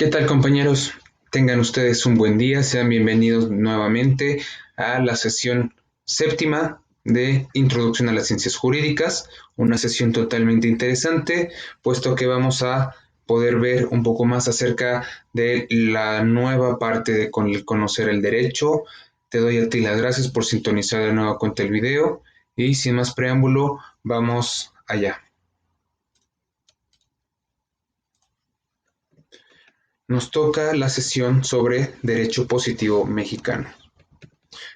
¿Qué tal, compañeros? Tengan ustedes un buen día, sean bienvenidos nuevamente a la sesión séptima de Introducción a las Ciencias Jurídicas, una sesión totalmente interesante, puesto que vamos a poder ver un poco más acerca de la nueva parte de conocer el derecho. Te doy a ti las gracias por sintonizar de nueva cuenta el video y sin más preámbulo, vamos allá. Nos toca la sesión sobre Derecho Positivo Mexicano.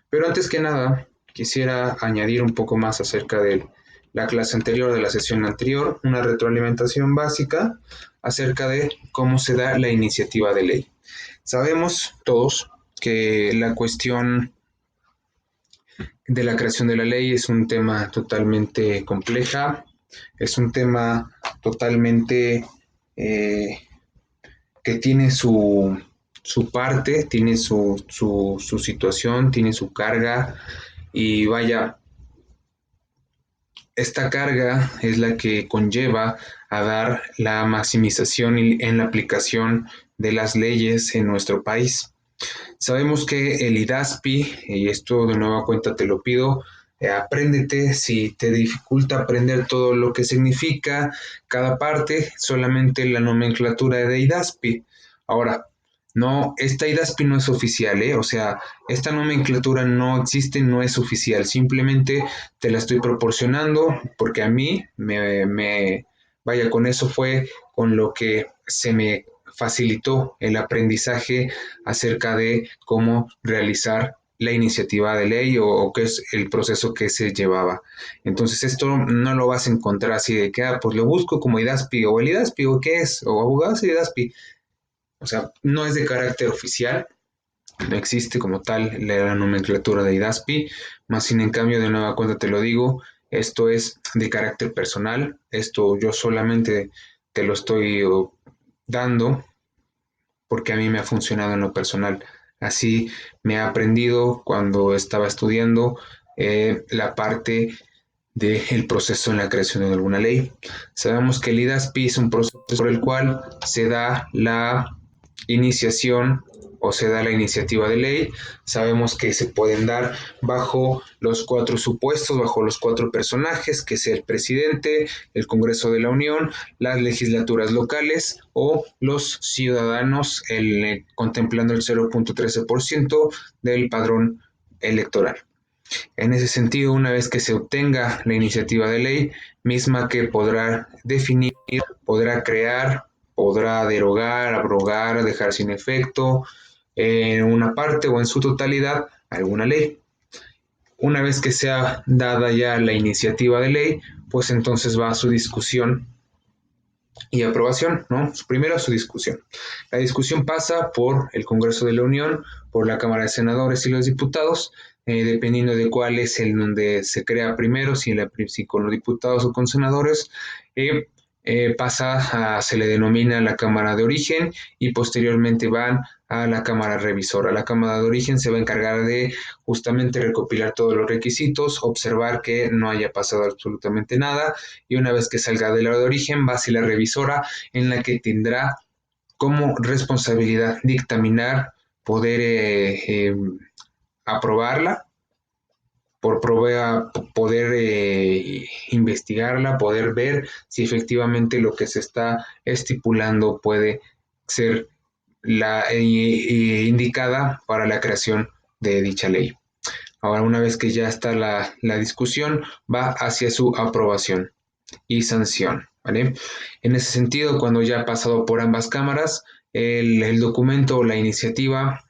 Pero antes que nada, quisiera añadir un poco más acerca de la clase anterior, de la sesión anterior, una retroalimentación básica acerca de cómo se da la iniciativa de ley. Sabemos todos que la cuestión de la creación de la ley es un tema totalmente compleja, es un tema totalmente que tiene su parte, tiene su situación, tiene su carga y vaya, esta carga es la que conlleva a dar la maximización en la aplicación de las leyes en nuestro país. Sabemos que el IDASPI, y esto de nueva cuenta te lo pido, apréndete, si te dificulta aprender todo lo que significa cada parte, solamente la nomenclatura de IDASPI. Ahora, no, esta IDASPI no es oficial, ¿eh? O sea, esta nomenclatura no existe, no es oficial, simplemente te la estoy proporcionando porque a mí vaya, con eso fue con lo que se me facilitó el aprendizaje acerca de cómo realizar la iniciativa de ley o qué es el proceso que se llevaba. Entonces esto no lo vas a encontrar así de que, pues lo busco como IDASPI o el IDASPI o qué es, o abogados de IDASPI. O sea, no es de carácter oficial, no existe como tal la nomenclatura de IDASPI, más sin en cambio de nueva cuenta te lo digo, esto es de carácter personal, esto yo solamente te lo estoy dando porque a mí me ha funcionado en lo personal. Así me he aprendido cuando estaba estudiando la parte del proceso en la creación de alguna ley. Sabemos que el IDASPI es un proceso por el cual se da la iniciación o se da la iniciativa de ley. Sabemos que se pueden dar bajo los cuatro supuestos, bajo los cuatro personajes, que es el presidente, el Congreso de la Unión, las legislaturas locales o los ciudadanos, contemplando el 0.13% del padrón electoral. En ese sentido, una vez que se obtenga la iniciativa de ley, misma que podrá definir, podrá crear, podrá derogar, abrogar, dejar sin efecto, en una parte o en su totalidad, alguna ley. Una vez que sea dada ya la iniciativa de ley, pues entonces va a su discusión y aprobación, ¿no? Primero su discusión. La discusión pasa por el Congreso de la Unión, por la Cámara de Senadores y los diputados, dependiendo de cuál es el donde se crea primero, si con los diputados o con senadores, se le denomina la Cámara de Origen y posteriormente van a la Cámara Revisora. La Cámara de Origen se va a encargar de justamente recopilar todos los requisitos, observar que no haya pasado absolutamente nada y una vez que salga de la de origen va hacia la revisora en la que tendrá como responsabilidad dictaminar, poder aprobarla, poder investigarla, poder ver si efectivamente lo que se está estipulando puede ser la indicada para la creación de dicha ley. Ahora, una vez que ya está la discusión, va hacia su aprobación y sanción, ¿vale? En ese sentido, cuando ya ha pasado por ambas cámaras, el documento o la iniciativa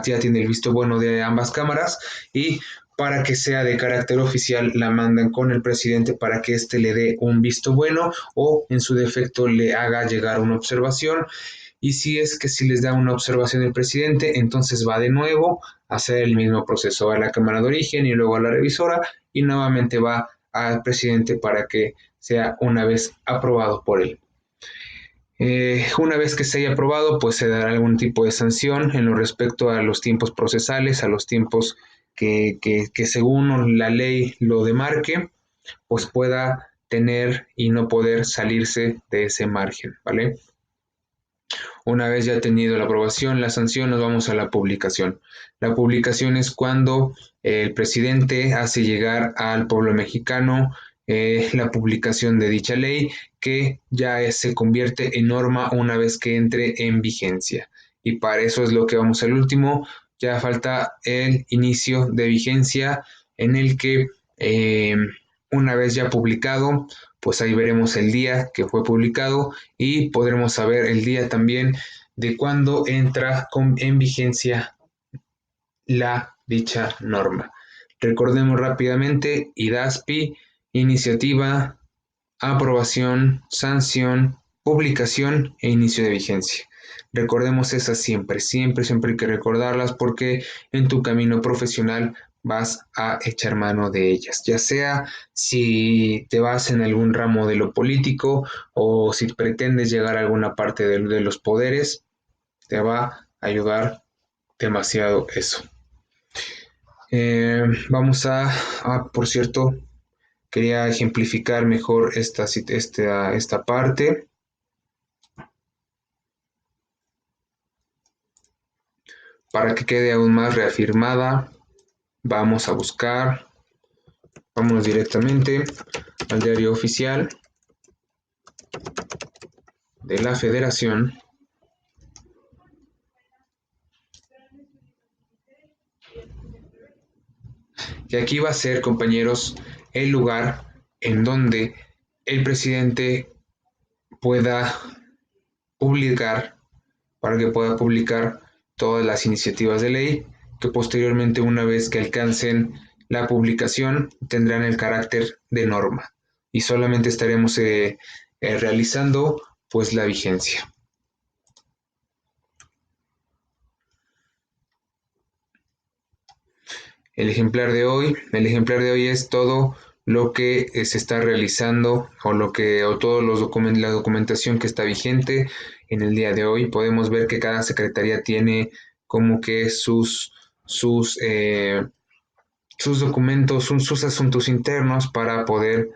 ya tiene el visto bueno de ambas cámaras y para que sea de carácter oficial la mandan con el presidente para que éste le dé un visto bueno o en su defecto le haga llegar una observación y si les da una observación el presidente, entonces va de nuevo a hacer el mismo proceso, va a la Cámara de Origen y luego a la revisora y nuevamente va al presidente para que sea una vez aprobado por él. Una vez que se haya aprobado, pues se dará algún tipo de sanción en lo respecto a los tiempos procesales, a los tiempos que según la ley lo demarque, pues pueda tener y no poder salirse de ese margen, ¿vale? Una vez ya tenido la aprobación, la sanción, nos vamos a la publicación. La publicación es cuando el presidente hace llegar al pueblo mexicano la publicación de dicha ley, que ya se convierte en norma una vez que entre en vigencia. Y para eso es lo que vamos al último. Ya falta el inicio de vigencia, en el que una vez ya publicado, pues ahí veremos el día que fue publicado y podremos saber el día también de cuándo entra en vigencia la dicha norma. Recordemos rápidamente: IDASPI, iniciativa, aprobación, sanción, publicación e inicio de vigencia. Recordemos esas siempre, siempre, siempre hay que recordarlas, porque en tu camino profesional vas a echar mano de ellas, ya sea si te vas en algún ramo de lo político o si pretendes llegar a alguna parte de los poderes, te va a ayudar demasiado eso. Vamos por cierto, quería ejemplificar mejor esta parte. Para que quede aún más reafirmada, vamos a buscar, vamos directamente al diario oficial de la Federación. Y aquí va a ser, compañeros, el lugar en donde el presidente pueda publicar, para que pueda publicar todas las iniciativas de ley, que posteriormente, una vez que alcancen la publicación, tendrán el carácter de norma y solamente estaremos realizando pues la vigencia. El ejemplar de hoy es todo lo que se está realizando, o toda la documentación que está vigente en el día de hoy. Podemos ver que cada secretaría tiene como que sus documentos, sus asuntos internos, para poder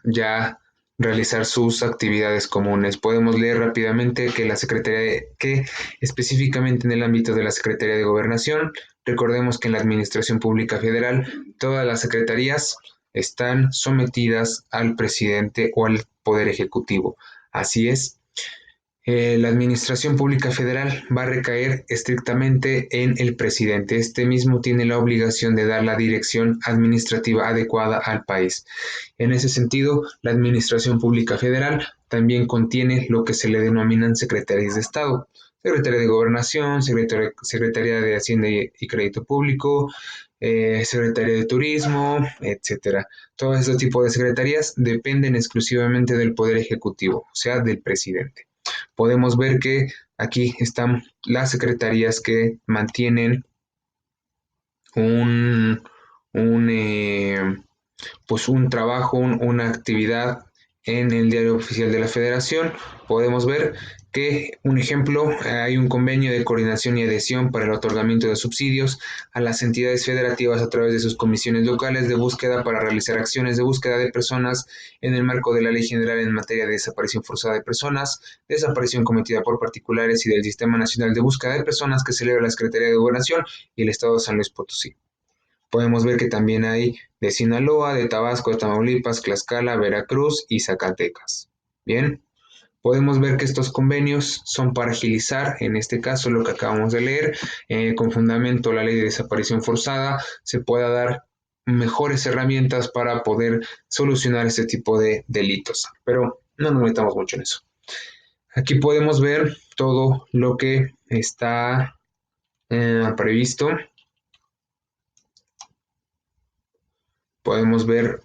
ya realizar sus actividades comunes. Podemos leer rápidamente que específicamente en el ámbito de la Secretaría de Gobernación, recordemos que en la Administración Pública Federal todas las secretarías están sometidas al presidente o al Poder Ejecutivo. Así es. La Administración Pública Federal va a recaer estrictamente en el presidente. Este mismo tiene la obligación de dar la dirección administrativa adecuada al país. En ese sentido, la Administración Pública Federal también contiene lo que se le denominan secretarías de Estado: Secretaría de Gobernación, Secretaría de Hacienda y Crédito Público, Secretaría de Turismo, etcétera. Todo este tipo de secretarías dependen exclusivamente del Poder Ejecutivo, o sea, del presidente. Podemos ver que aquí están las secretarías que mantienen un, pues un trabajo, una actividad en el diario oficial de la Federación. Podemos ver que, un ejemplo, hay un convenio de coordinación y adhesión para el otorgamiento de subsidios a las entidades federativas a través de sus comisiones locales de búsqueda para realizar acciones de búsqueda de personas en el marco de la Ley General en materia de desaparición forzada de personas, desaparición cometida por particulares y del Sistema Nacional de Búsqueda de Personas, que celebra la Secretaría de Gobernación y el Estado de San Luis Potosí. Podemos ver que también hay de Sinaloa, de Tabasco, de Tamaulipas, Tlaxcala, Veracruz y Zacatecas. Bien, podemos ver que estos convenios son para agilizar, en este caso lo que acabamos de leer, con fundamento la ley de desaparición forzada, se pueda dar mejores herramientas para poder solucionar este tipo de delitos. Pero no nos metamos mucho en eso. Aquí podemos ver todo lo que está previsto. Podemos ver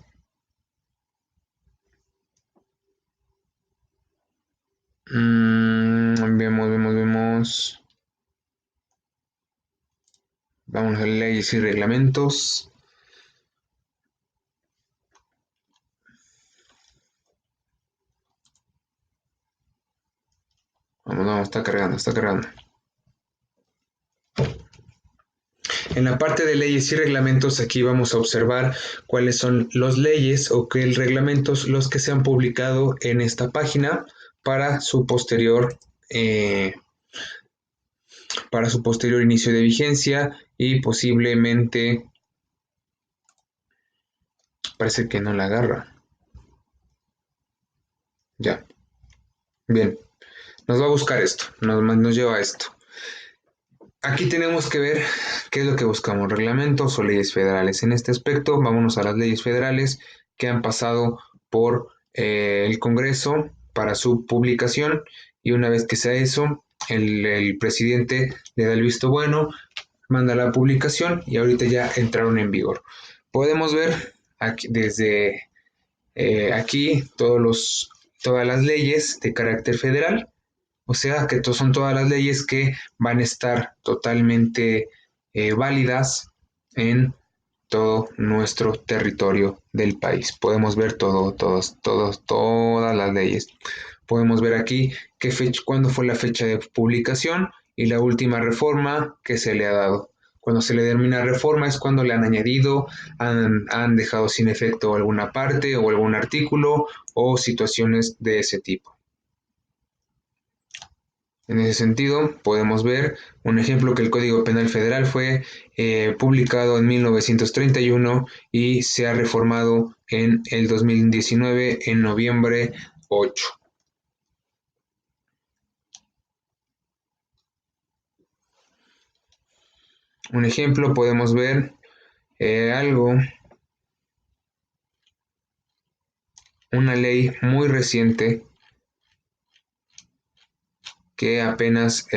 vemos. Vamos a leyes y reglamentos. Vamos, está cargando, está cargando. En la parte de leyes y reglamentos, aquí vamos a observar cuáles son las leyes o reglamentos los que se han publicado en esta página para su posterior eh, para su posterior inicio de vigencia y posiblemente, parece que no la agarra. Ya, bien, nos va a buscar esto, nos lleva a esto. Aquí tenemos que ver qué es lo que buscamos, reglamentos o leyes federales. En este aspecto, vámonos a las leyes federales que han pasado por el Congreso para su publicación y una vez que sea eso, el presidente le da el visto bueno, manda la publicación y ahorita ya entraron en vigor. Podemos ver aquí, desde aquí todas las leyes de carácter federal, o sea que son todas las leyes que van a estar totalmente válidas en todo nuestro territorio del país. Podemos ver todas las leyes. Podemos ver aquí cuándo fue la fecha de publicación y la última reforma que se le ha dado. Cuando se le denomina reforma es cuando le han añadido, han dejado sin efecto alguna parte o algún artículo o situaciones de ese tipo. En ese sentido, podemos ver un ejemplo que el Código Penal Federal fue publicado en 1931 y se ha reformado en el 2019 en noviembre 8. Un ejemplo, podemos ver una ley muy reciente que apenas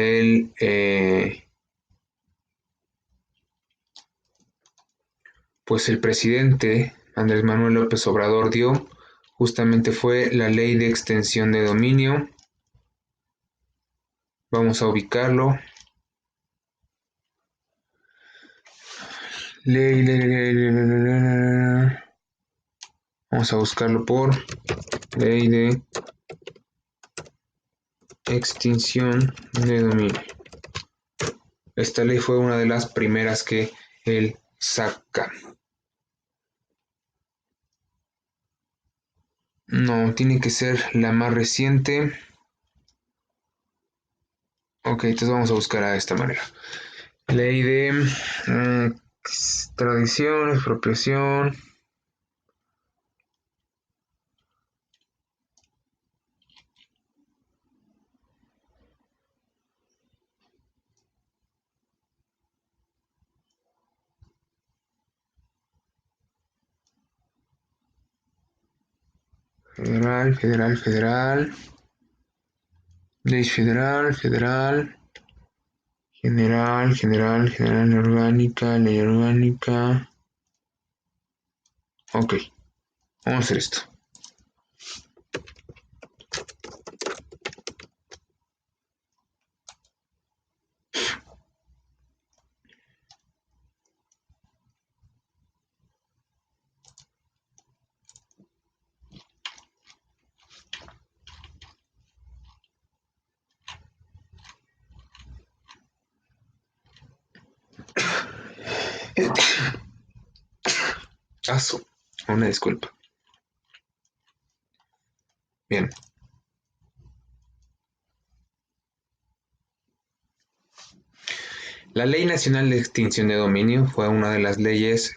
pues el presidente Andrés Manuel López Obrador dio, justamente fue la ley de extensión de dominio. Vamos a ubicarlo. Vamos a buscarlo por ley de extinción de dominio. Esta ley fue una de las primeras que él saca. No, tiene que ser la más reciente. Ok, entonces vamos a buscar de esta manera. Ley de tradición, expropiación. Federal. Ley federal. General orgánica, ley orgánica. Ok, vamos a hacer esto. Una disculpa. Bien. La Ley Nacional de Extinción de Dominio fue una de las leyes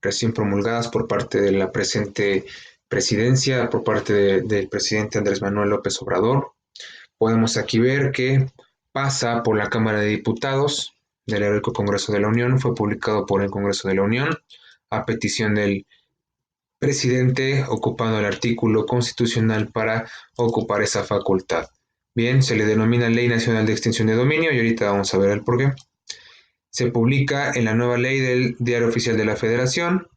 recién promulgadas por parte de la presente presidencia, por parte del presidente Andrés Manuel López Obrador. Podemos aquí ver que pasa por la Cámara de Diputados del Heroico Congreso de la Unión, fue publicado por el Congreso de la Unión a petición del presidente, ocupando el artículo constitucional para ocupar esa facultad. Bien, se le denomina Ley Nacional de Extinción de Dominio y ahorita vamos a ver el porqué. Se publica en la nueva ley del Diario Oficial de la Federación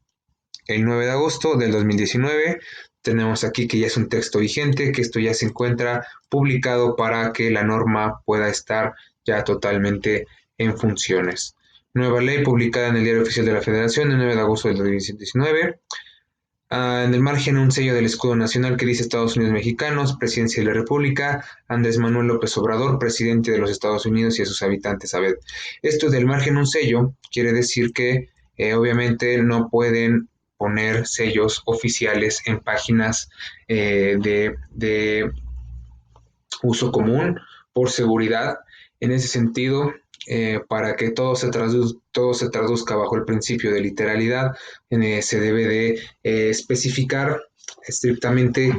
el 9 de agosto del 2019. Tenemos aquí que ya es un texto vigente, que esto ya se encuentra publicado para que la norma pueda estar ya totalmente en funciones. Nueva ley publicada en el Diario Oficial de la Federación el 9 de agosto del 2019. En el margen un sello del escudo nacional que dice Estados Unidos Mexicanos, Presidencia de la República, Andrés Manuel López Obrador, Presidente de los Estados Unidos y a sus habitantes. A ver, esto del margen un sello quiere decir que obviamente no pueden poner sellos oficiales en páginas de uso común por seguridad. En ese sentido, para que todo se traduzca bajo el principio de literalidad, se debe de especificar estrictamente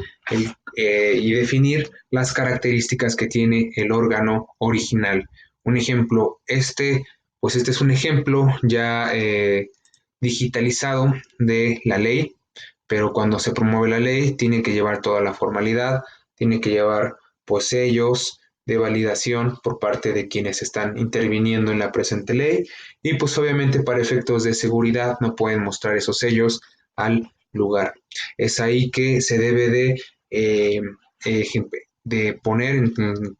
y definir las características que tiene el órgano original. Un ejemplo, pues este es un ejemplo ya digitalizado de la ley, pero cuando se promueve la ley tiene que llevar toda la formalidad, tiene que llevar pues sellos de validación por parte de quienes están interviniendo en la presente ley y pues obviamente para efectos de seguridad no pueden mostrar esos sellos al lugar. Es ahí que se debe eh, de poner en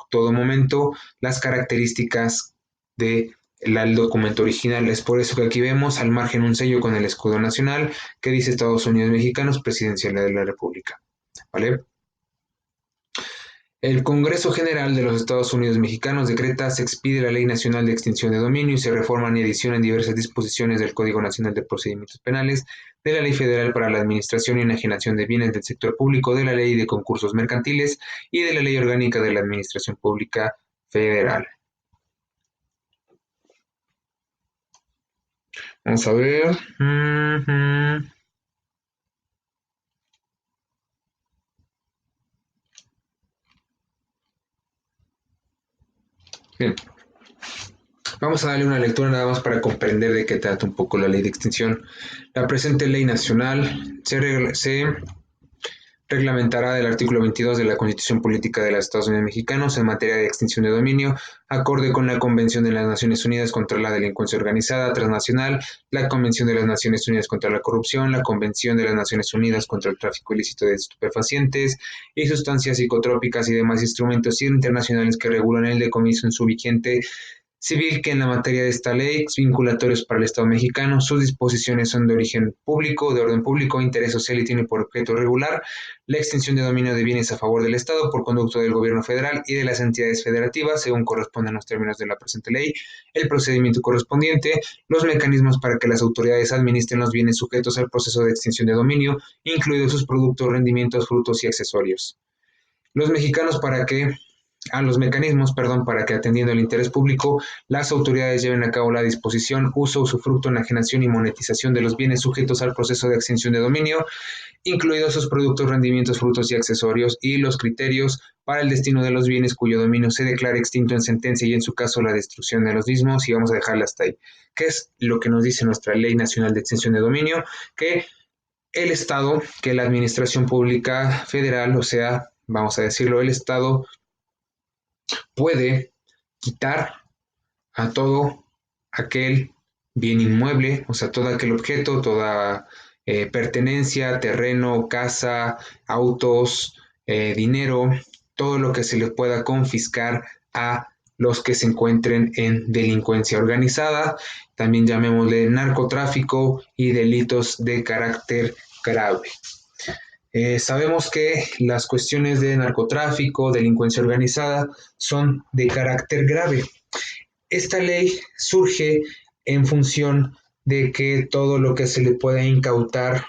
todo momento las características de el documento original. Es por eso que aquí vemos al margen un sello con el escudo nacional que dice Estados Unidos Mexicanos, Presidencia de la República. ¿Vale? El Congreso General de los Estados Unidos Mexicanos decreta, se expide la Ley Nacional de Extinción de Dominio y se reforman y adicionan diversas disposiciones del Código Nacional de Procedimientos Penales, de la Ley Federal para la Administración y Enajenación de Bienes del Sector Público, de la Ley de Concursos Mercantiles y de la Ley Orgánica de la Administración Pública Federal. Vamos a ver. Bien. Vamos a darle una lectura nada más para comprender de qué trata un poco la ley de extinción. La presente ley nacional se reglamentará del artículo 22 de la Constitución Política de los Estados Unidos Mexicanos en materia de extinción de dominio, acorde con la Convención de las Naciones Unidas contra la Delincuencia Organizada Transnacional, la Convención de las Naciones Unidas contra la Corrupción, la Convención de las Naciones Unidas contra el Tráfico Ilícito de Estupefacientes y Sustancias Psicotrópicas y demás instrumentos internacionales que regulan el decomiso en su vigente civil, que en la materia de esta ley vinculatorios para el Estado mexicano. Sus disposiciones son de origen público, de orden público, interés social y tiene por objeto regular la extinción de dominio de bienes a favor del Estado por conducto del gobierno federal y de las entidades federativas, según corresponden los términos de la presente ley, el procedimiento correspondiente, los mecanismos para que las autoridades administren los bienes sujetos al proceso de extinción de dominio, incluidos sus productos, rendimientos, frutos y accesorios. Los mexicanos para que a los mecanismos, para que atendiendo al interés público, las autoridades lleven a cabo la disposición, uso, usufructo, enajenación y monetización de los bienes sujetos al proceso de extinción de dominio, incluidos sus productos, rendimientos, frutos y accesorios, y los criterios para el destino de los bienes cuyo dominio se declare extinto en sentencia y en su caso la destrucción de los mismos, y vamos a dejarla hasta ahí. ¿Qué es lo que nos dice nuestra Ley Nacional de Extinción de Dominio? Que el Estado, que la Administración Pública Federal, o sea, vamos a decirlo, el Estado puede quitar a todo aquel bien inmueble, o sea, todo aquel objeto, toda pertenencia, terreno, casa, autos, dinero, todo lo que se le pueda confiscar a los que se encuentren en delincuencia organizada, también llamémosle narcotráfico y delitos de carácter grave. Sabemos que las cuestiones de narcotráfico, delincuencia organizada, son de carácter grave. Esta ley surge en función de que todo lo que se le pueda incautar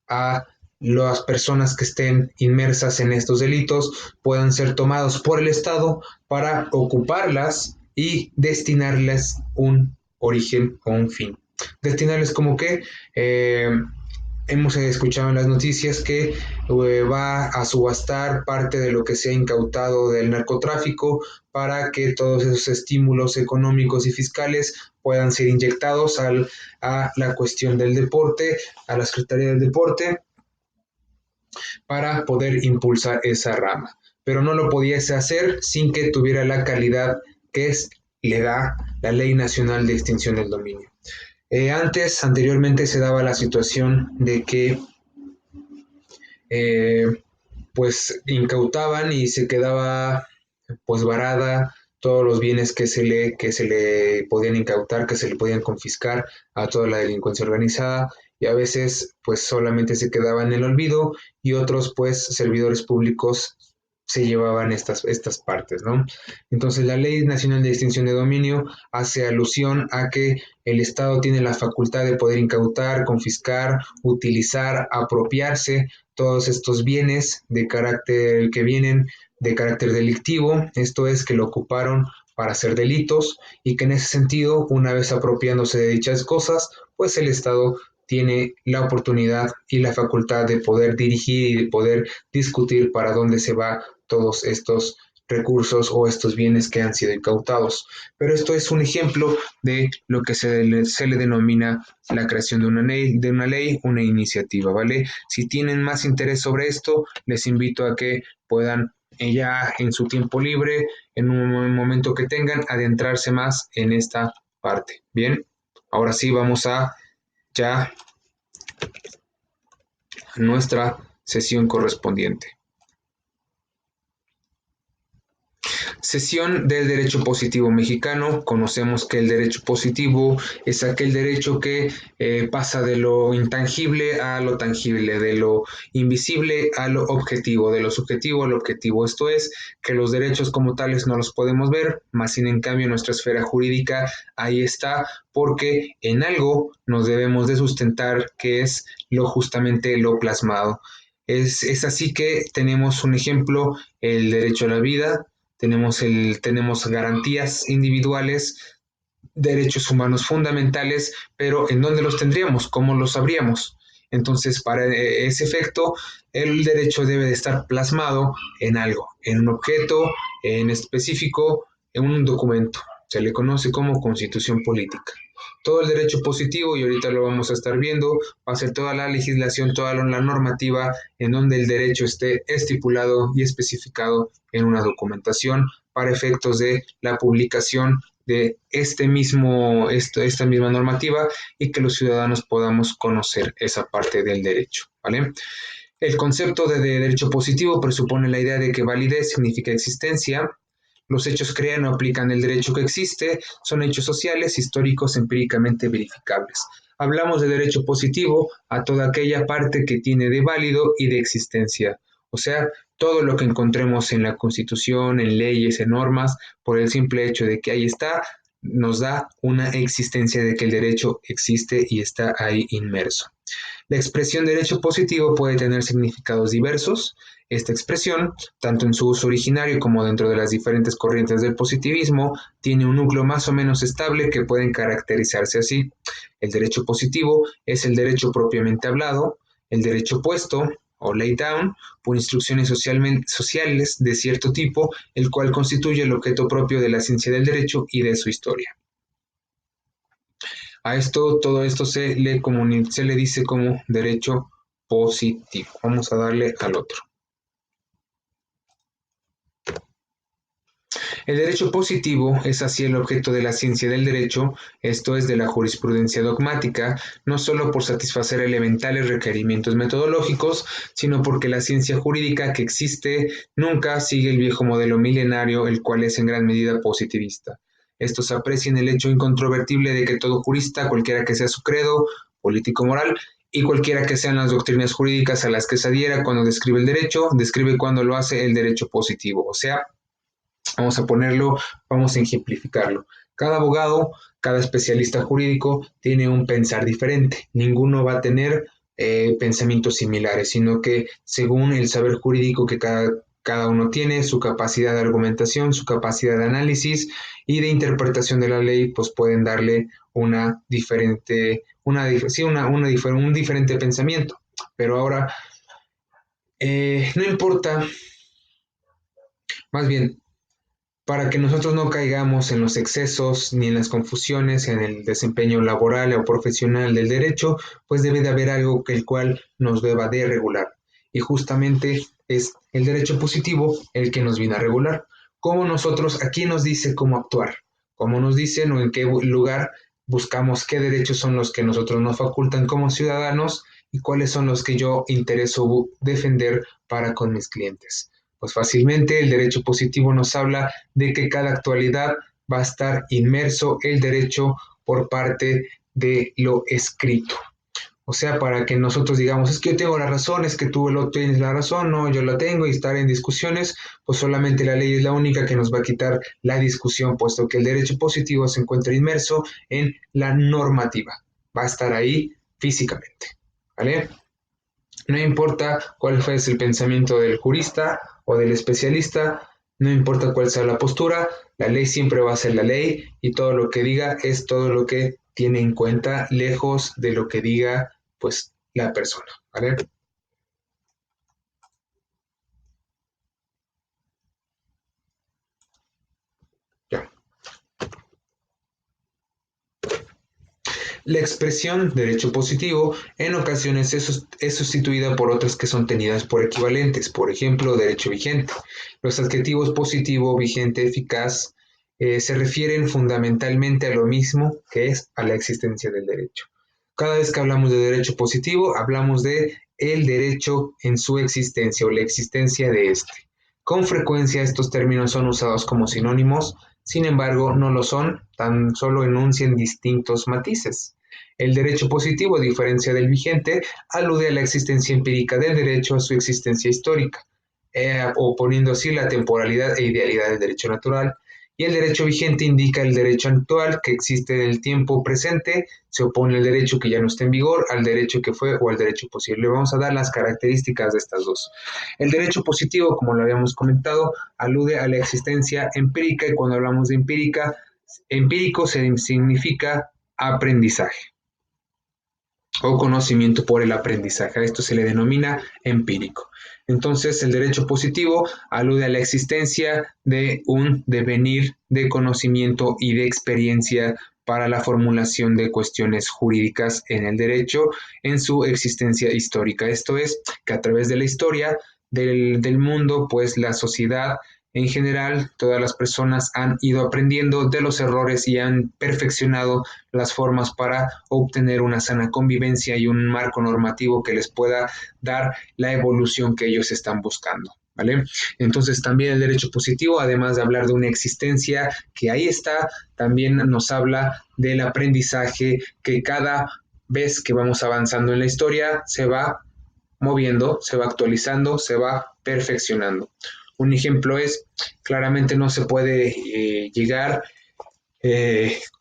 a las personas que estén inmersas en estos delitos puedan ser tomados por el Estado para ocuparlas y destinarles un origen o un fin. Destinarles como que hemos escuchado en las noticias que va a subastar parte de lo que se ha incautado del narcotráfico para que todos esos estímulos económicos y fiscales puedan ser inyectados a la cuestión del deporte, a la Secretaría del Deporte, para poder impulsar esa rama. Pero no lo pudiese hacer sin que tuviera la calidad que le da la Ley Nacional de Extinción del Dominio. Anteriormente se daba la situación de que pues incautaban y se quedaba pues varada todos los bienes que se le podían incautar, que se le podían confiscar a toda la delincuencia organizada, y a veces pues solamente se quedaba en el olvido y otros pues servidores públicos se llevaban estas partes, ¿no? Entonces la Ley Nacional de Extinción de Dominio hace alusión a que el Estado tiene la facultad de poder incautar, confiscar, utilizar, apropiarse todos estos bienes de carácter que vienen de carácter delictivo, esto es que lo ocuparon para hacer delitos y que en ese sentido, una vez apropiándose de dichas cosas, pues el Estado tiene la oportunidad y la facultad de poder dirigir y de poder discutir para dónde se va todos estos recursos o estos bienes que han sido incautados. Pero esto es un ejemplo de lo que se le denomina la creación de una iniciativa, ¿vale? Si tienen más interés sobre esto, les invito a que puedan ya en su tiempo libre, en un momento que tengan, adentrarse más en esta parte. Bien, ahora sí vamos a ya a nuestra sesión correspondiente. Sesión del derecho positivo mexicano. Conocemos que el derecho positivo es aquel derecho que pasa de lo intangible a lo tangible, de lo invisible a lo objetivo, de lo subjetivo a lo objetivo. Esto es que los derechos como tales no los podemos ver, más sin en cambio nuestra esfera jurídica ahí está, porque en algo nos debemos de sustentar, que es lo justamente lo plasmado. Es así que tenemos un ejemplo, el derecho a la vida, tenemos garantías individuales, derechos humanos fundamentales, pero ¿en dónde los tendríamos? ¿Cómo los sabríamos? Entonces, para ese efecto, el derecho debe de estar plasmado en algo, en un objeto, en específico, en un documento. Se le conoce como constitución política. Todo el derecho positivo, y ahorita lo vamos a estar viendo, va a ser toda la legislación, toda la normativa en donde el derecho esté estipulado y especificado en una documentación para efectos de la publicación de esta misma normativa y que los ciudadanos podamos conocer esa parte del derecho, ¿vale? El concepto de derecho positivo presupone la idea de que validez significa existencia. Los hechos crean o aplican el derecho que existe, son hechos sociales, históricos, empíricamente verificables. Hablamos de derecho positivo a toda aquella parte que tiene de válido y de existencia. O sea, todo lo que encontremos en la Constitución, en leyes, en normas, por el simple hecho de que ahí está, nos da una existencia de que el derecho existe y está ahí inmerso. La expresión derecho positivo puede tener significados diversos. Esta expresión, tanto en su uso originario como dentro de las diferentes corrientes del positivismo, tiene un núcleo más o menos estable que pueden caracterizarse así. El derecho positivo es el derecho propiamente hablado, el derecho puesto o laid down por instrucciones sociales de cierto tipo, el cual constituye el objeto propio de la ciencia del derecho y de su historia. A esto, todo esto se le dice como derecho positivo. Vamos a darle al otro. El derecho positivo es así el objeto de la ciencia del derecho, esto es de la jurisprudencia dogmática, no solo por satisfacer elementales requerimientos metodológicos, sino porque la ciencia jurídica que existe nunca sigue el viejo modelo milenario, el cual es en gran medida positivista. Esto se aprecia en el hecho incontrovertible de que todo jurista, cualquiera que sea su credo, político-moral, y cualquiera que sean las doctrinas jurídicas a las que se adhiera cuando describe el derecho, describe cuando lo hace el derecho positivo, o sea, vamos a ponerlo, vamos a ejemplificarlo. Cada abogado, cada especialista jurídico tiene un pensar diferente. Ninguno va a tener pensamientos similares, sino que según el saber jurídico que cada uno tiene, su capacidad de argumentación, su capacidad de análisis y de interpretación de la ley, pues pueden darle una diferente, un diferente pensamiento. Pero ahora, no importa, más bien, para que nosotros no caigamos en los excesos ni en las confusiones en el desempeño laboral o profesional del derecho, pues debe de haber algo que el cual nos deba de regular. Y justamente es el derecho positivo el que nos viene a regular. ¿Cómo nosotros, aquí nos dice cómo actuar? ¿Cómo nos dicen o en qué lugar buscamos qué derechos son los que nosotros nos facultan como ciudadanos y cuáles son los que yo intereso defender para con mis clientes? Pues fácilmente el derecho positivo nos habla de que cada actualidad va a estar inmerso el derecho por parte de lo escrito. O sea, para que nosotros digamos, es que yo tengo la razón, es que tú lo tienes la razón, no, yo la tengo y estar en discusiones, pues solamente la ley es la única que nos va a quitar la discusión, puesto que el derecho positivo se encuentra inmerso en la normativa. Va a estar ahí físicamente. ¿Vale? No importa cuál fue el pensamiento del jurista o del especialista, no importa cuál sea la postura, la ley siempre va a ser la ley y todo lo que diga es todo lo que tiene en cuenta, lejos de lo que diga pues la persona, ¿vale? Ya. La expresión derecho positivo en ocasiones es sustituida por otras que son tenidas por equivalentes, por ejemplo, derecho vigente. Los adjetivos positivo, vigente, eficaz se refieren fundamentalmente a lo mismo que es a la existencia del derecho. Cada vez que hablamos de derecho positivo, hablamos de el derecho en su existencia o la existencia de este. Con frecuencia estos términos son usados como sinónimos, sin embargo no lo son, tan solo enuncian distintos matices. El derecho positivo, a diferencia del vigente, alude a la existencia empírica del derecho a su existencia histórica, oponiendo así la temporalidad e idealidad del derecho natural. Y el derecho vigente indica el derecho actual que existe en el tiempo presente, se opone al derecho que ya no está en vigor, al derecho que fue o al derecho posible. Vamos a dar las características de estas dos. El derecho positivo, como lo habíamos comentado, alude a la existencia empírica y cuando hablamos de empírica, empírico significa aprendizaje o conocimiento por el aprendizaje. A esto se le denomina empírico. Entonces, el derecho positivo alude a la existencia de un devenir de conocimiento y de experiencia para la formulación de cuestiones jurídicas en el derecho en su existencia histórica. Esto es, que a través de la historia del mundo, pues la sociedad en general, todas las personas han ido aprendiendo de los errores y han perfeccionado las formas para obtener una sana convivencia y un marco normativo que les pueda dar la evolución que ellos están buscando. ¿Vale? Entonces también el derecho positivo, además de hablar de una existencia que ahí está, también nos habla del aprendizaje que cada vez que vamos avanzando en la historia se va moviendo, se va actualizando, se va perfeccionando. Un ejemplo es, claramente no se puede llegar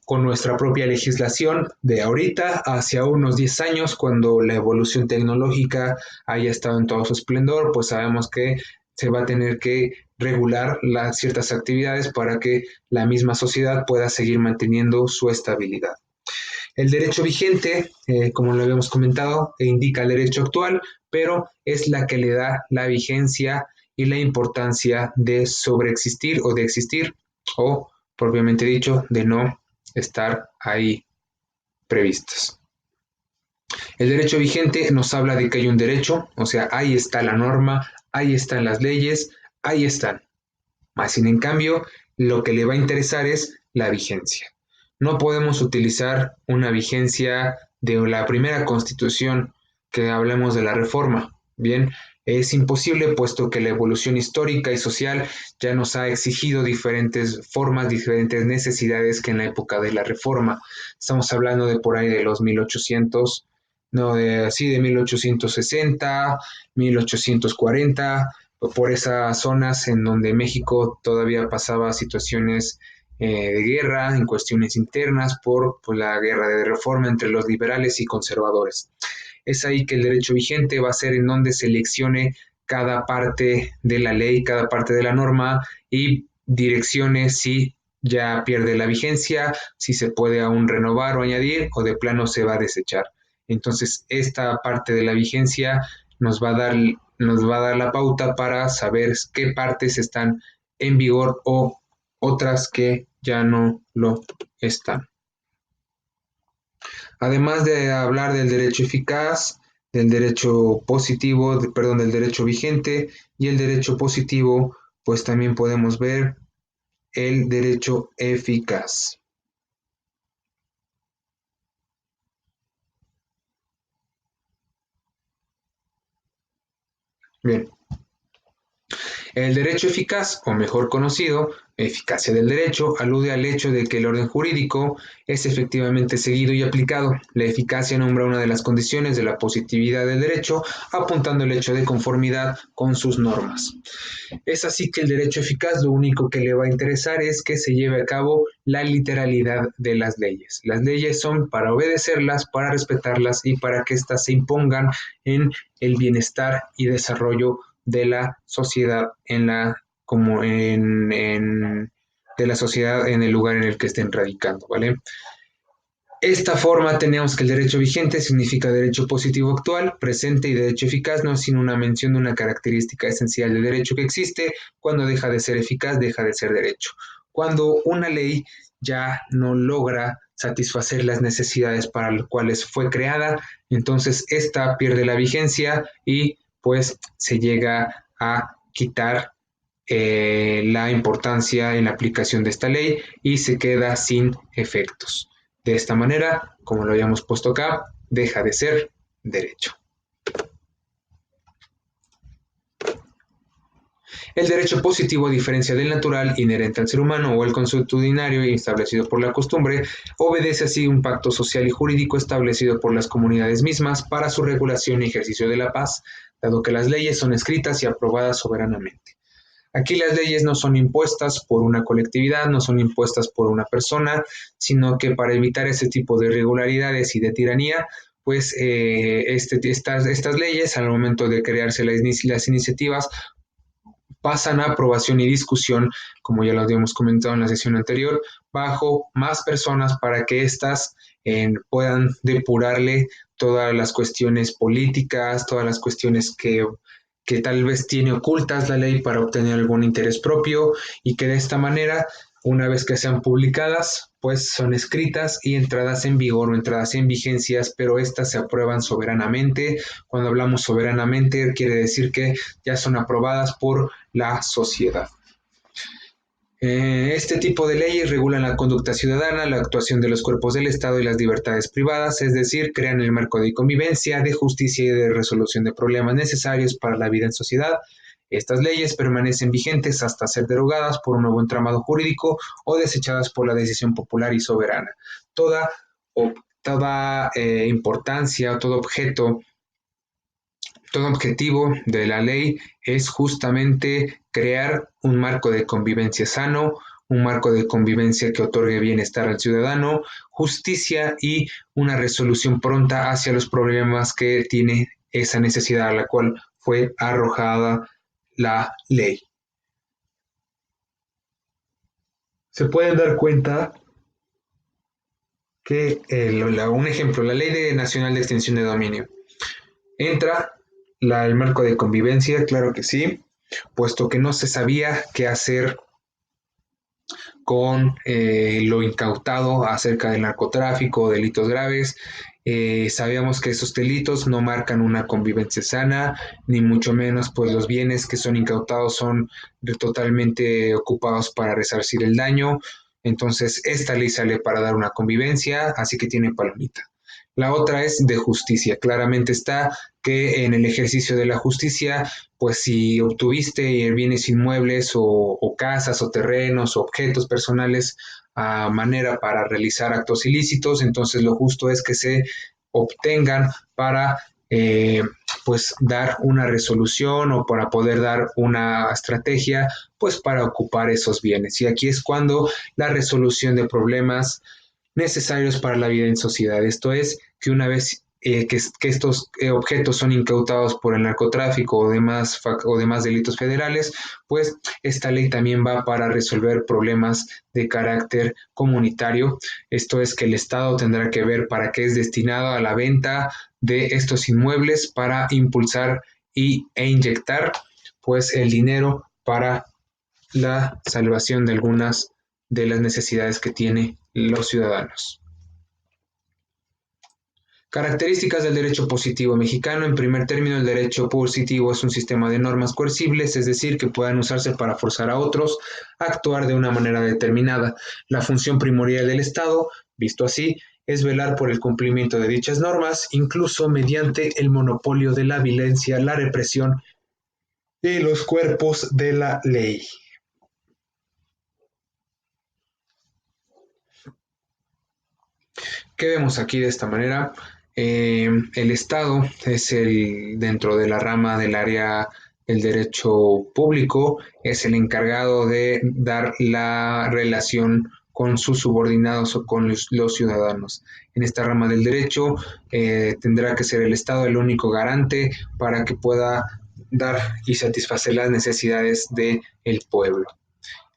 con nuestra propia legislación de ahorita hacia unos 10 años, cuando la evolución tecnológica haya estado en todo su esplendor, pues sabemos que se va a tener que regular ciertas actividades para que la misma sociedad pueda seguir manteniendo su estabilidad. El derecho vigente, como lo habíamos comentado, indica el derecho actual, pero es la que le da la vigencia y la importancia de sobreexistir o de existir, o propiamente dicho, de no estar ahí previstas. El derecho vigente nos habla de que hay un derecho, o sea, ahí está la norma, ahí están las leyes, ahí están. Más sin en cambio, lo que le va a interesar es la vigencia. No podemos utilizar una vigencia de la primera constitución que hablemos de la reforma. Bien, es imposible puesto que la evolución histórica y social ya nos ha exigido diferentes formas, diferentes necesidades que en la época de la reforma. Estamos hablando de por ahí de los 1800, no, de 1860, 1840, por esas zonas en donde México todavía pasaba situaciones de guerra, en cuestiones internas, por la guerra de reforma entre los liberales y conservadores. Es ahí que el derecho vigente va a ser en donde seleccione cada parte de la ley, cada parte de la norma y direccione si ya pierde la vigencia, si se puede aún renovar o añadir o de plano se va a desechar. Entonces, esta parte de la vigencia nos va a dar la pauta para saber qué partes están en vigor o otras que ya no lo están. Además de hablar del derecho eficaz, del derecho positivo, perdón, del derecho vigente y el derecho positivo, pues también podemos ver el derecho eficaz. Bien, el derecho eficaz, o mejor conocido, eficacia del derecho, alude al hecho de que el orden jurídico es efectivamente seguido y aplicado. La eficacia nombra una de las condiciones de la positividad del derecho, apuntando el hecho de conformidad con sus normas. Es así que el derecho eficaz lo único que le va a interesar es que se lleve a cabo la literalidad de las leyes. Las leyes son para obedecerlas, para respetarlas y para que éstas se impongan en el bienestar y desarrollo de la sociedad de la sociedad en el lugar en el que estén radicando, ¿vale? Esta forma tenemos que el derecho vigente significa derecho positivo actual, presente y derecho eficaz, no sin una mención de una característica esencial del derecho que existe. Cuando deja de ser eficaz, deja de ser derecho. Cuando una ley ya no logra satisfacer las necesidades para las cuales fue creada, entonces esta pierde la vigencia y pues se llega a quitar la importancia en la aplicación de esta ley y se queda sin efectos. De esta manera, como lo habíamos puesto acá, deja de ser derecho. El derecho positivo, a diferencia del natural, inherente al ser humano o el consuetudinario y establecido por la costumbre, obedece así un pacto social y jurídico establecido por las comunidades mismas para su regulación y ejercicio de la paz, dado que las leyes son escritas y aprobadas soberanamente. Aquí las leyes no son impuestas por una colectividad, no son impuestas por una persona, sino que para evitar ese tipo de irregularidades y de tiranía, pues estas leyes, al momento de crearse las iniciativas, pasan a aprobación y discusión, como ya lo habíamos comentado en la sesión anterior, bajo más personas para que éstas puedan depurarle todas las cuestiones políticas, todas las cuestiones que tal vez tiene ocultas la ley para obtener algún interés propio y que de esta manera, una vez que sean publicadas, pues son escritas y entradas en vigor o entradas en vigencias, pero estas se aprueban soberanamente. Cuando hablamos soberanamente, quiere decir que ya son aprobadas por la sociedad. Este tipo de leyes regulan la conducta ciudadana, la actuación de los cuerpos del Estado y las libertades privadas, es decir, crean el marco de convivencia, de justicia y de resolución de problemas necesarios para la vida en sociedad. Estas leyes permanecen vigentes hasta ser derogadas por un nuevo entramado jurídico o desechadas por la decisión popular y soberana. Toda importancia o todo objetivo de la ley es justamente crear un marco de convivencia sano, un marco de convivencia que otorgue bienestar al ciudadano, justicia y una resolución pronta hacia los problemas que tiene esa necesidad a la cual fue arrojada la ley. Se pueden dar cuenta que, un ejemplo, la Ley Nacional de Extensión de Dominio. Entra el marco de convivencia, claro que sí, puesto que no se sabía qué hacer con lo incautado acerca del narcotráfico, delitos graves. Sabíamos que esos delitos no marcan una convivencia sana, ni mucho menos, pues los bienes que son incautados son totalmente ocupados para resarcir el daño. Entonces, esta ley sale para dar una convivencia, así que tiene palomita. La otra es de justicia. Claramente está que en el ejercicio de la justicia, pues si obtuviste bienes inmuebles o casas o terrenos o objetos personales a manera para realizar actos ilícitos, entonces lo justo es que se obtengan para pues dar una resolución o para poder dar una estrategia pues para ocupar esos bienes. Y aquí es cuando la resolución de problemas necesarios para la vida en sociedad. Esto es, que una vez que estos objetos son incautados por el narcotráfico o demás delitos federales, pues esta ley también va para resolver problemas de carácter comunitario. Esto es que el Estado tendrá que ver para qué es destinado a la venta de estos inmuebles para impulsar e inyectar pues el dinero para la salvación de algunas de las necesidades que tienen los ciudadanos. Características del derecho positivo mexicano. En primer término, el derecho positivo es un sistema de normas coercibles, es decir, que puedan usarse para forzar a otros a actuar de una manera determinada. La función primordial del Estado, visto así, es velar por el cumplimiento de dichas normas, incluso mediante el monopolio de la violencia, la represión y los cuerpos de la ley. ¿Qué vemos aquí de esta manera? El Estado es dentro de la rama del área del derecho público, es el encargado de dar la relación con sus subordinados o con los ciudadanos. En esta rama del derecho tendrá que ser el Estado el único garante para que pueda dar y satisfacer las necesidades del pueblo.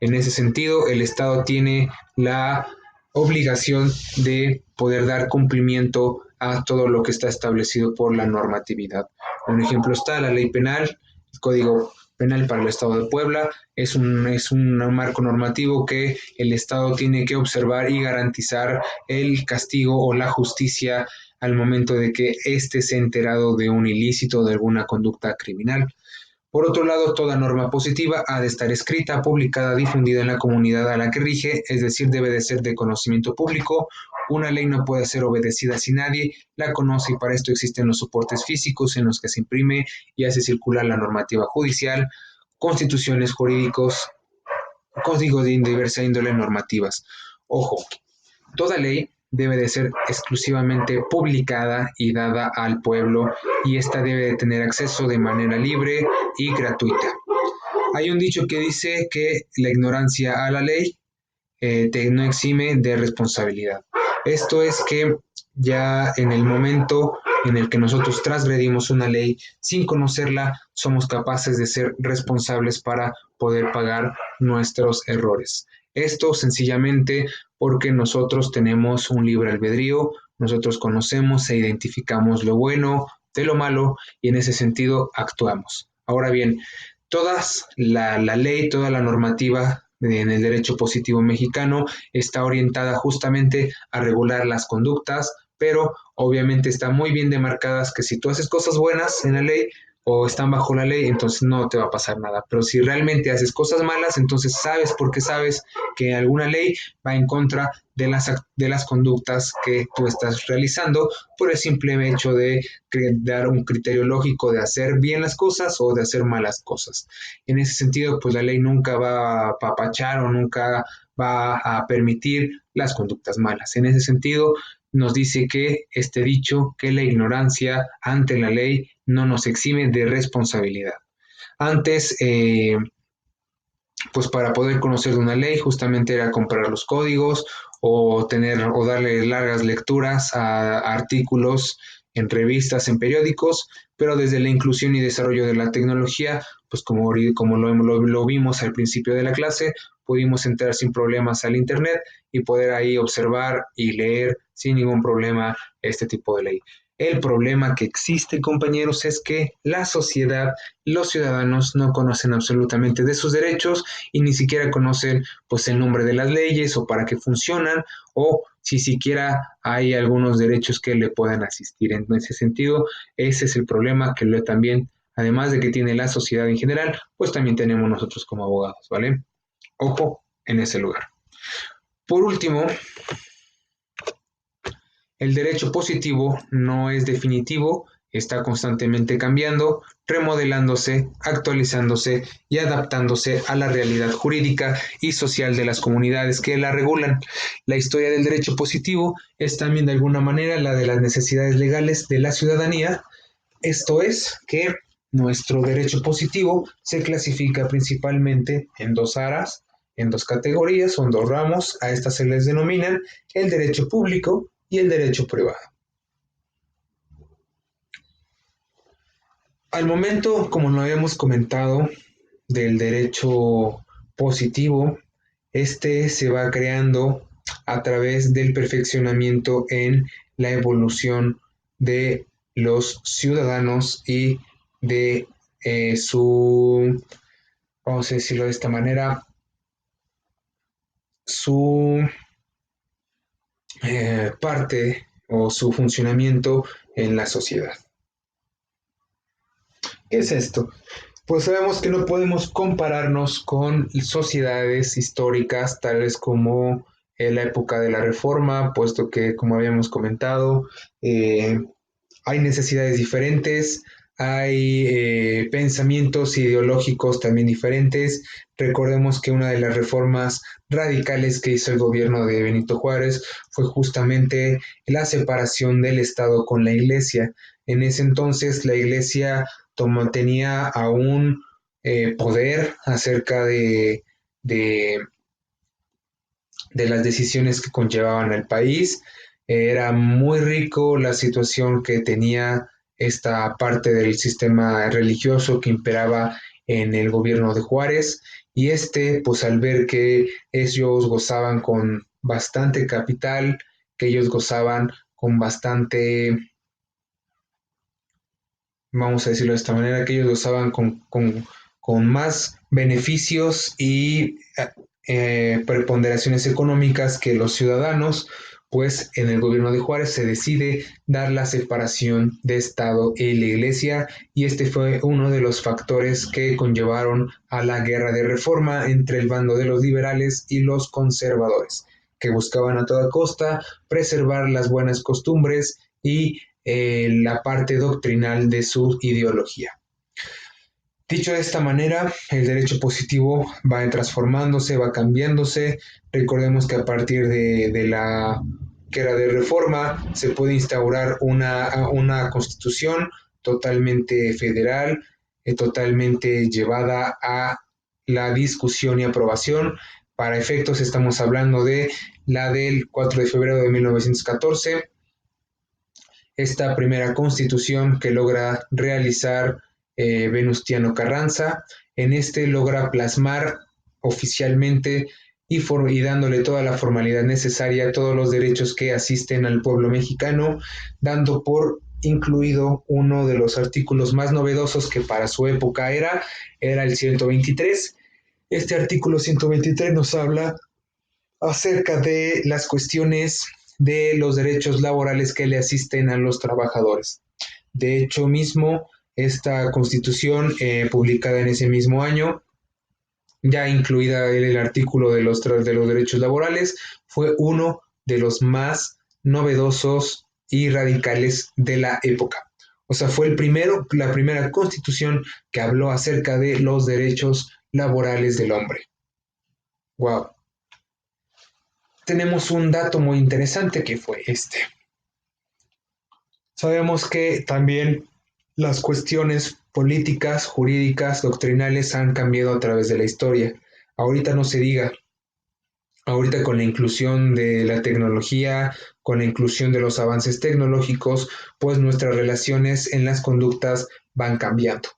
En ese sentido, el Estado tiene la obligación de poder dar cumplimiento a todo lo que está establecido por la normatividad. Un ejemplo está la ley penal, el Código Penal para el Estado de Puebla, es un marco normativo que el Estado tiene que observar y garantizar el castigo o la justicia al momento de que éste se ha enterado de un ilícito o de alguna conducta criminal. Por otro lado, toda norma positiva ha de estar escrita, publicada, difundida en la comunidad a la que rige, es decir, debe de ser de conocimiento público. Una ley no puede ser obedecida si nadie la conoce y para esto existen los soportes físicos en los que se imprime y hace circular la normativa judicial, constituciones jurídicos, códigos de diversa índole normativas. Ojo, toda ley debe de ser exclusivamente publicada y dada al pueblo y ésta debe de tener acceso de manera libre y gratuita. Hay un dicho que dice que la ignorancia a la ley no exime de responsabilidad. Esto es que ya en el momento en el que nosotros transgredimos una ley sin conocerla, somos capaces de ser responsables para poder pagar nuestros errores. Esto sencillamente porque nosotros tenemos un libre albedrío, nosotros conocemos e identificamos lo bueno de lo malo y en ese sentido actuamos. Ahora bien, la ley, toda la normativa en el derecho positivo mexicano está orientada justamente a regular las conductas, pero obviamente está muy bien demarcadas que si tú haces cosas buenas en la ley o están bajo la ley, entonces no te va a pasar nada. Pero si realmente haces cosas malas, entonces sabes porque sabes que alguna ley va en contra de las conductas que tú estás realizando por el simple hecho de dar un criterio lógico de hacer bien las cosas o de hacer malas cosas. En ese sentido, pues la ley nunca va a apapachar o nunca va a permitir las conductas malas. En ese sentido, nos dice que este dicho, que la ignorancia ante la ley no nos exime de responsabilidad. Antes, pues para poder conocer de una ley, justamente era comprar los códigos o darle largas lecturas a artículos en revistas, en periódicos, pero desde la inclusión y desarrollo de la tecnología, pues como lo vimos al principio de la clase, pudimos entrar sin problemas al Internet y poder ahí observar y leer sin ningún problema este tipo de ley. El problema que existe, compañeros, es que la sociedad, los ciudadanos no conocen absolutamente de sus derechos y ni siquiera conocen pues el nombre de las leyes o para qué funcionan o si siquiera hay algunos derechos que le puedan asistir. En ese sentido, ese es el problema que también, además de que tiene la sociedad en general, pues también tenemos nosotros como abogados, ¿vale? Ojo en ese lugar. Por último, el derecho positivo no es definitivo, está constantemente cambiando, remodelándose, actualizándose y adaptándose a la realidad jurídica y social de las comunidades que la regulan. La historia del derecho positivo es también de alguna manera la de las necesidades legales de la ciudadanía. Esto es que nuestro derecho positivo se clasifica principalmente en dos aras, en dos categorías o en dos ramos. A estas se les denominan el derecho público y el derecho privado. Al momento, como lo habíamos comentado, del derecho positivo, este se va creando a través del perfeccionamiento en la evolución de los ciudadanos y de vamos a decirlo de esta manera, su parte o su funcionamiento en la sociedad. ¿Qué es esto? Pues sabemos que no podemos compararnos con sociedades históricas tales como la época de la Reforma, puesto que, como habíamos comentado, hay necesidades diferentes, hay pensamientos ideológicos también diferentes. Recordemos que una de las reformas radicales que hizo el gobierno de Benito Juárez fue justamente la separación del Estado con la Iglesia. En ese entonces la Iglesia tenía aún poder acerca de, de las decisiones que conllevaban al país. Era muy rico la situación que tenía esta parte del sistema religioso que imperaba en el gobierno de Juárez, y pues al ver que ellos gozaban con bastante capital, que ellos gozaban con bastante, vamos a decirlo de esta manera, que ellos gozaban con más beneficios y preponderaciones económicas que los ciudadanos, pues en el gobierno de Juárez se decide dar la separación de Estado y la Iglesia, y este fue uno de los factores que conllevaron a la guerra de reforma entre el bando de los liberales y los conservadores, que buscaban a toda costa preservar las buenas costumbres y la parte doctrinal de su ideología. Dicho de esta manera, el derecho positivo va transformándose, va cambiándose. Recordemos que a partir de la guerra de reforma se puede instaurar una constitución totalmente federal, totalmente llevada a la discusión y aprobación. Para efectos estamos hablando de la del 4 de febrero de 1914, esta primera constitución que logra realizar Venustiano Carranza. En este logra plasmar oficialmente y dándole toda la formalidad necesaria a todos los derechos que asisten al pueblo mexicano, dando por incluido uno de los artículos más novedosos que para su época era el 123. Este artículo 123 nos habla acerca de las cuestiones de los derechos laborales que le asisten a los trabajadores. De hecho mismo, esta constitución publicada en ese mismo año, ya incluida el artículo de los derechos laborales, fue uno de los más novedosos y radicales de la época. O sea, fue la primera constitución que habló acerca de los derechos laborales del hombre. Wow. Tenemos un dato muy interesante que fue este. Sabemos que también las cuestiones políticas, jurídicas, doctrinales han cambiado a través de la historia. Ahorita no se diga, ahorita con la inclusión de la tecnología, con la inclusión de los avances tecnológicos, pues nuestras relaciones en las conductas van cambiando.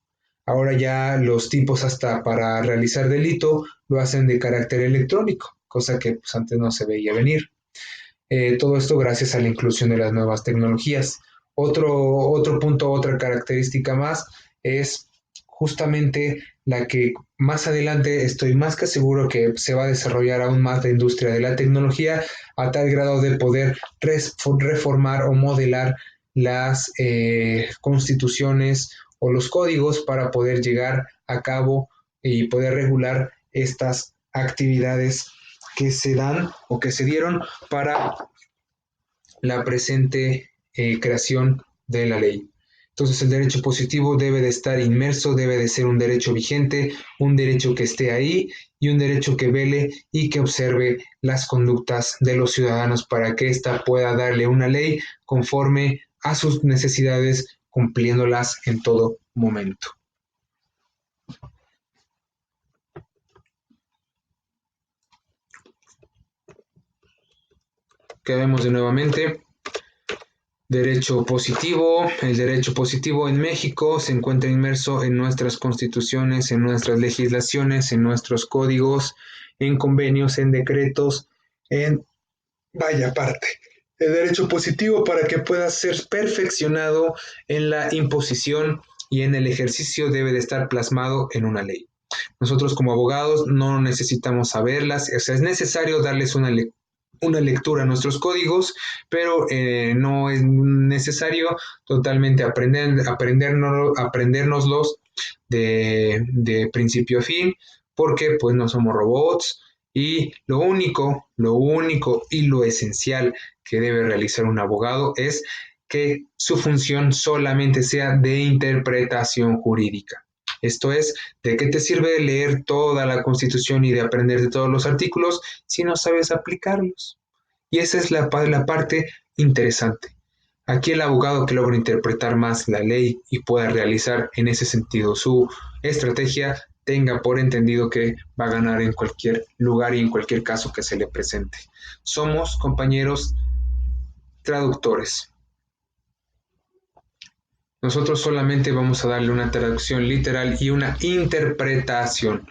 Ahora ya los tipos hasta para realizar delito lo hacen de carácter electrónico, cosa que pues, antes no se veía venir. Todo esto gracias a la inclusión de las nuevas tecnologías. Otro punto, otra característica más es justamente la que más adelante estoy más que seguro que se va a desarrollar aún más la industria de la tecnología a tal grado de poder reformar o modelar las constituciones o los códigos para poder llegar a cabo y poder regular estas actividades que se dan o que se dieron para la presente creación de la ley. Entonces el derecho positivo debe de estar inmerso, debe de ser un derecho vigente, un derecho que esté ahí y un derecho que vele y que observe las conductas de los ciudadanos para que ésta pueda darle una ley conforme a sus necesidades, cumpliéndolas en todo momento. Que vemos de nuevamente. Derecho positivo. El derecho positivo en México se encuentra inmerso en nuestras constituciones, en nuestras legislaciones, en nuestros códigos, en convenios, en decretos, en vaya parte. El derecho positivo para que pueda ser perfeccionado en la imposición y en el ejercicio debe de estar plasmado en una ley. Nosotros como abogados no necesitamos saberlas, o sea, es necesario darles una lectura a nuestros códigos, pero no es necesario totalmente aprendérnoslos de principio a fin, porque pues no somos robots y lo único y lo esencial que debe realizar un abogado es que su función solamente sea de interpretación jurídica. Esto es, ¿de qué te sirve leer toda la Constitución y de aprender de todos los artículos si no sabes aplicarlos? Y esa es la parte interesante. Aquí el abogado que logra interpretar más la ley y pueda realizar en ese sentido su estrategia, tenga por entendido que va a ganar en cualquier lugar y en cualquier caso que se le presente. Somos, compañeros, traductores. Nosotros solamente vamos a darle una traducción literal y una interpretación.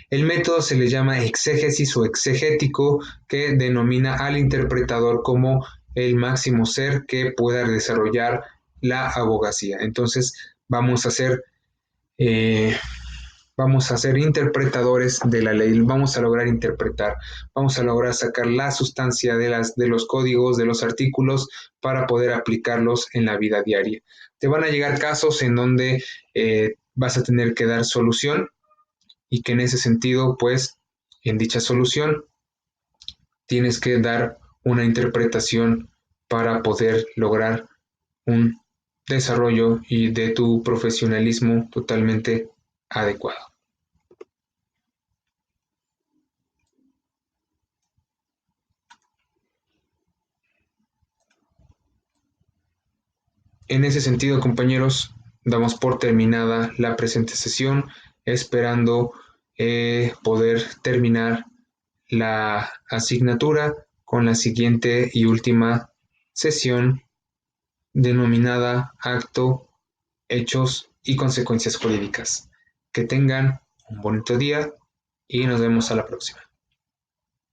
El método se le llama exégesis o exegético, que denomina al interpretador como el máximo ser que pueda desarrollar la abogacía. Entonces eh, vamos a ser interpretadores de la ley, vamos a lograr interpretar, vamos a lograr sacar la sustancia de los códigos, de los artículos, para poder aplicarlos en la vida diaria. Te van a llegar casos en donde vas a tener que dar solución y que en ese sentido, pues, en dicha solución tienes que dar una interpretación para poder lograr un desarrollo y de tu profesionalismo totalmente adecuado. En ese sentido, compañeros, damos por terminada la presente sesión, esperando poder terminar la asignatura con la siguiente y última sesión denominada Acto, Hechos y Consecuencias Jurídicas. Que tengan un bonito día y nos vemos a la próxima.